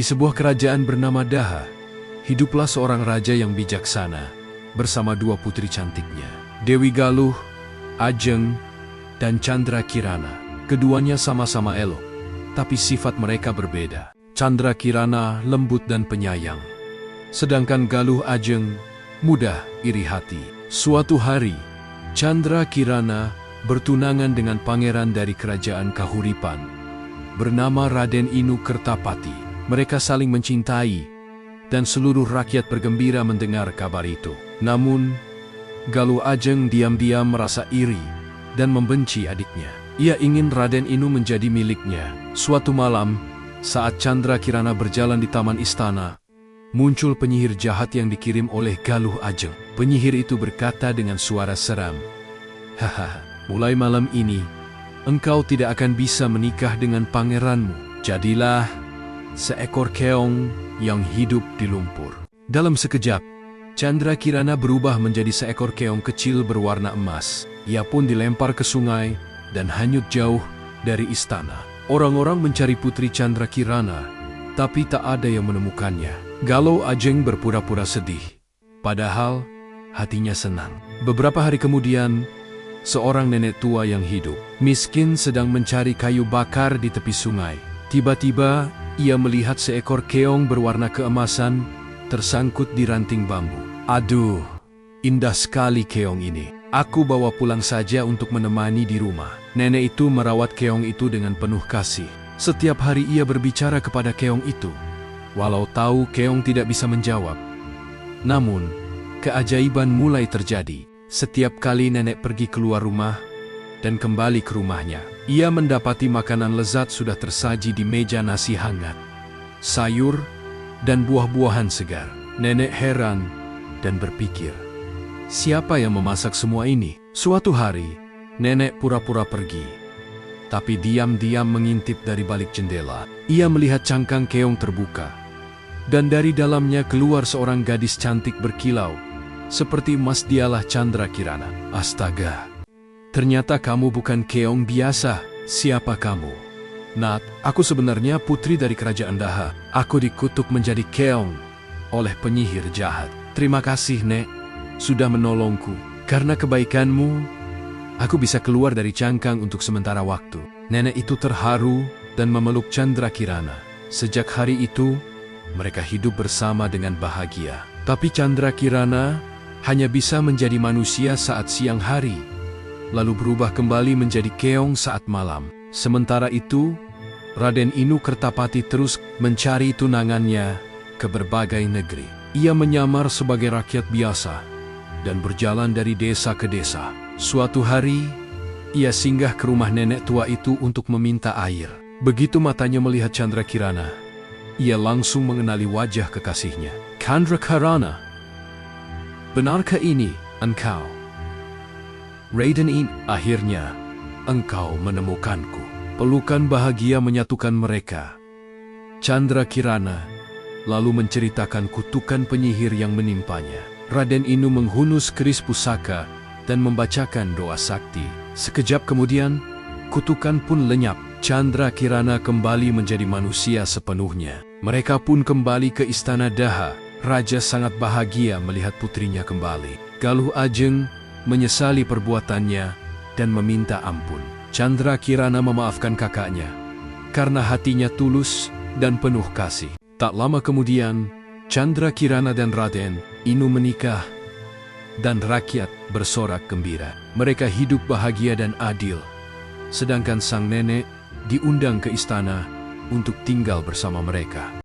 sebuah kerajaan bernama Daha, hiduplah seorang raja yang bijaksana bersama dua putri cantiknya, Dewi Galuh, Ajeng, dan Chandra Kirana. Keduanya sama-sama elok, tapi sifat mereka berbeda. Chandra Kirana lembut dan penyayang, sedangkan Galuh Ajeng mudah iri hati. Suatu hari, Chandra Kirana bertunangan dengan pangeran dari kerajaan Kahuripan bernama Raden Inu Kertapati. Mereka saling mencintai, dan seluruh rakyat bergembira mendengar kabar itu. Namun, Galuh Ajeng diam-diam merasa iri dan membenci adiknya. Ia ingin Raden Inu menjadi miliknya. Suatu malam, saat Chandra Kirana berjalan di taman istana, muncul penyihir jahat yang dikirim oleh Galuh Ajeng. Penyihir itu berkata dengan suara seram, "Hahaha, mulai malam ini, engkau tidak akan bisa menikah dengan pangeranmu. Jadilah seekor keong yang hidup di lumpur." Dalam sekejap, Chandra Kirana berubah menjadi seekor keong kecil berwarna emas. Ia pun dilempar ke sungai dan hanyut jauh dari istana. Orang-orang mencari putri Chandra Kirana, tapi tak ada yang menemukannya. Galuh Ajeng berpura-pura sedih, padahal hatinya senang. Beberapa hari kemudian, seorang nenek tua yang hidup miskin sedang mencari kayu bakar di tepi sungai. Tiba-tiba, ia melihat seekor keong berwarna keemasan tersangkut di ranting bambu. "Aduh, indah sekali keong ini. Aku bawa pulang saja untuk menemani di rumah." Nenek itu merawat keong itu dengan penuh kasih. Setiap hari ia berbicara kepada keong itu, walau tahu keong tidak bisa menjawab. Namun, keajaiban mulai terjadi. Setiap kali nenek pergi keluar rumah dan kembali ke rumahnya, ia mendapati makanan lezat sudah tersaji di meja, nasi hangat, sayur, dan buah-buahan segar. Nenek heran dan berpikir, siapa yang memasak semua ini? Suatu hari, nenek pura-pura pergi, tapi diam-diam mengintip dari balik jendela. Ia melihat cangkang keong terbuka, dan dari dalamnya keluar seorang gadis cantik berkilau, seperti emas. Dialah Chandra Kirana. "Astaga, ternyata kamu bukan keong biasa. Siapa kamu?" "Nat, aku sebenarnya putri dari kerajaan Daha. Aku dikutuk menjadi keong oleh penyihir jahat." "Terima kasih, Nek, sudah menolongku. Karena kebaikanmu, aku bisa keluar dari cangkang untuk sementara waktu." Nenek itu terharu dan memeluk Chandra Kirana. Sejak hari itu, mereka hidup bersama dengan bahagia. Tapi Chandra Kirana hanya bisa menjadi manusia saat siang hari, lalu berubah kembali menjadi keong saat malam. Sementara itu, Raden Inu Kertapati terus mencari tunangannya ke berbagai negeri. Ia menyamar sebagai rakyat biasa dan berjalan dari desa ke desa. Suatu hari, ia singgah ke rumah nenek tua itu untuk meminta air. Begitu matanya melihat Chandra Kirana, ia langsung mengenali wajah kekasihnya. "Chandra Kirana, benarkah ini engkau?" "Raden Inu, akhirnya engkau menemukanku." Pelukan bahagia menyatukan mereka. Chandra Kirana lalu menceritakan kutukan penyihir yang menimpanya. Raden Inu menghunus keris pusaka dan membacakan doa sakti. Sekejap kemudian, kutukan pun lenyap. Chandra Kirana kembali menjadi manusia sepenuhnya. Mereka pun kembali ke istana Daha. Raja sangat bahagia melihat putrinya kembali. Galuh Ajeng menyesali perbuatannya dan meminta ampun. Chandra Kirana memaafkan kakaknya karena hatinya tulus dan penuh kasih. Tak lama kemudian, Chandra Kirana dan Raden Inu menikah dan rakyat bersorak gembira. Mereka hidup bahagia dan adil, sedangkan sang nenek diundang ke istana untuk tinggal bersama mereka.